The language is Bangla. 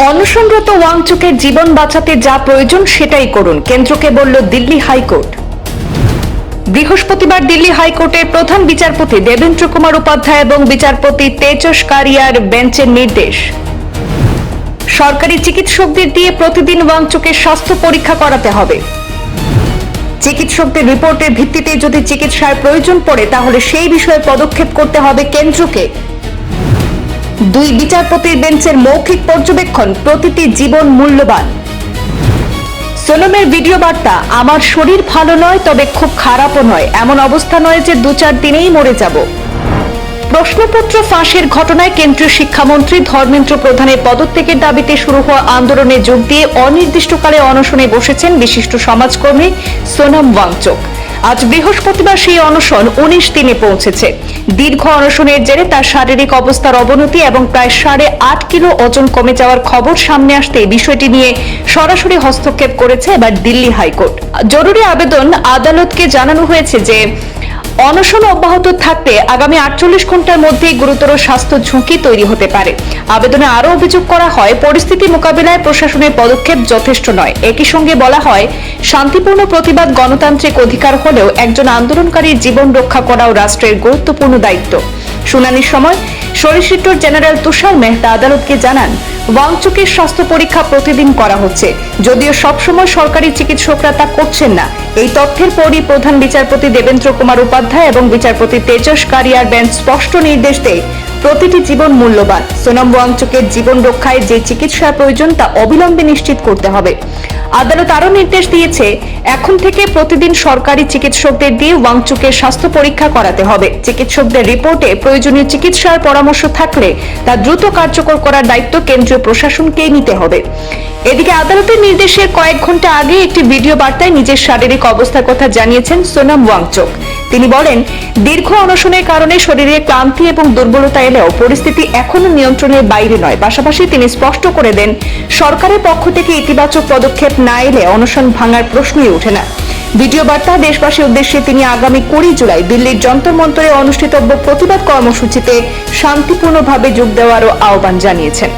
অনশনরত ওয়াংচুকের জীবন বাঁচাতে যা প্রয়োজন সেটাই করুন, কেন্দ্রকে বলল দিল্লি হাইকোর্ট। বৃহস্পতিবার দিল্লি হাইকোর্টের প্রধান বিচারপতি দেবেন্দ্র কুমার উপাধ্যায় এবং বিচারপতি তেজস কারিয়ার বেঞ্চের নির্দেশ, সরকারি চিকিৎসকদের দিয়ে প্রতিদিন ওয়াংচুকের স্বাস্থ্য পরীক্ষা করাতে হবে। চিকিৎসকদের রিপোর্টের ভিত্তিতে যদি চিকিৎসার প্রয়োজন পড়ে তাহলে সেই বিষয়ে পদক্ষেপ করতে হবে কেন্দ্রকে। দুই বিচারপতির বেঞ্চের মৌখিক পর্যবেক্ষণ, প্রতিটি জীবন মূল্যবান। সোনমের ভিডিও বার্তা, আমার শরীর ভালো নয় তবে খুব খারাপও নয়, এমন অবস্থা নয় যে 2-4 দিনেই মরে যাব। প্রশ্নপত্র ফাঁসের ঘটনায় কেন্দ্রীয় শিক্ষামন্ত্রী ধর্মেন্দ্র প্রধানের পদত্যাগের দাবিতে শুরু হওয়া আন্দোলনে যোগ দিয়ে অনির্দিষ্টকালে অনশনে বসেছেন বিশিষ্ট সমাজকর্মী সোনম ওয়াংচুক। আজ বৃহস্পতিবার সেই অনশন 19 দিনে পৌঁছেছে। দীর্ঘ অনশনের জেরে তার শারীরিক অবস্থার অবনতি এবং প্রায় 8.5 কিলো ওজন কমে যাওয়ার খবর সামনে আসতে বিষয়টি নিয়ে সরাসরি হস্তক্ষেপ করেছে এবার দিল্লি হাইকোর্ট। জরুরি আবেদন আদালতকে জানানো হয়েছে যে অনশন অব্যাহত থাকতে আগামী 48 ঘন্টার মধ্যেই গুরুতর স্বাস্থ্য ঝুঁকি তৈরি হতে পারে। আবেদনে আরও অভিযোগ করা হয়, পরিস্থিতি মোকাবিলায় প্রশাসনের পদক্ষেপ যথেষ্ট নয়। একই সঙ্গে বলা হয়, শান্তিপূর্ণ প্রতিবাদ গণতান্ত্রিক অধিকার হলেও একজন আন্দোলনকারীর জীবন রক্ষা করাও রাষ্ট্রের গুরুত্বপূর্ণ দায়িত্ব। শুনানির সময় সলিসিটর জেনারেল তুষার মেহতা আদালতকে জানান, ওয়াংচুকের স্বাস্থ্য পরীক্ষা প্রতিদিন করা হচ্ছে, যদিও সবসময় সরকারি চিকিৎসকরা তা করছেন না। এই তথ্যের পরই প্রধান বিচারপতি দেবেন্দ্র কুমার উপাধ্যায় এবং বিচারপতি তেজস কারিয়ার বেঞ্চ স্পষ্ট নির্দেশ দেয়, প্রতিটি জীবন মূল্যবান। সোনম ওয়াংচুকের জীবন রক্ষায় যে চিকিৎসার প্রয়োজন তা অবিলম্বে নিশ্চিত করতে হবে। আদালত আরও নির্দেশ দিয়েছে, এখন থেকে প্রতিদিন সরকারি চিকিৎসকদের দিয়ে ওয়াংচুকের স্বাস্থ্য পরীক্ষা করাতে হবে। চিকিৎসকদের রিপোর্টে প্রয়োজনীয় চিকিৎসার পরামর্শ থাকলে তা দ্রুত কার্যকর করার দায়িত্ব কেন্দ্রীয় প্রশাসনকেই নিতে হবে। এদিকে আদালতের নির্দেশের কয়েক ঘন্টা আগে একটি ভিডিও বার্তায় নিজের শারীরিক অবস্থার কথা জানিয়েছেন সোনম ওয়াংচুক। তিনি বলেন, দীর্ঘ অনশনের কারণে শরীরে ক্লান্তি এবং দুর্বলতা এলেও পরিস্থিতি এখনো নিয়ন্ত্রণের বাইরে নয়। পাশাপাশি তিনি স্পষ্ট করে দেন, সরকারের পক্ষ থেকে ইতিবাচক পদক্ষেপ না এলে অনশন ভাঙার প্রশ্নই ওঠে না। ভিডিও বার্তা দেশবাসীর উদ্দেশ্যে তিনি আগামী 20 জুলাই দিল্লির যন্তর মন্তরে অনুষ্ঠিতব্য প্রতিবাদ কর্মসূচিতে শান্তিপূর্ণভাবে যোগ দেওয়ারও আহ্বান জানিয়েছেন।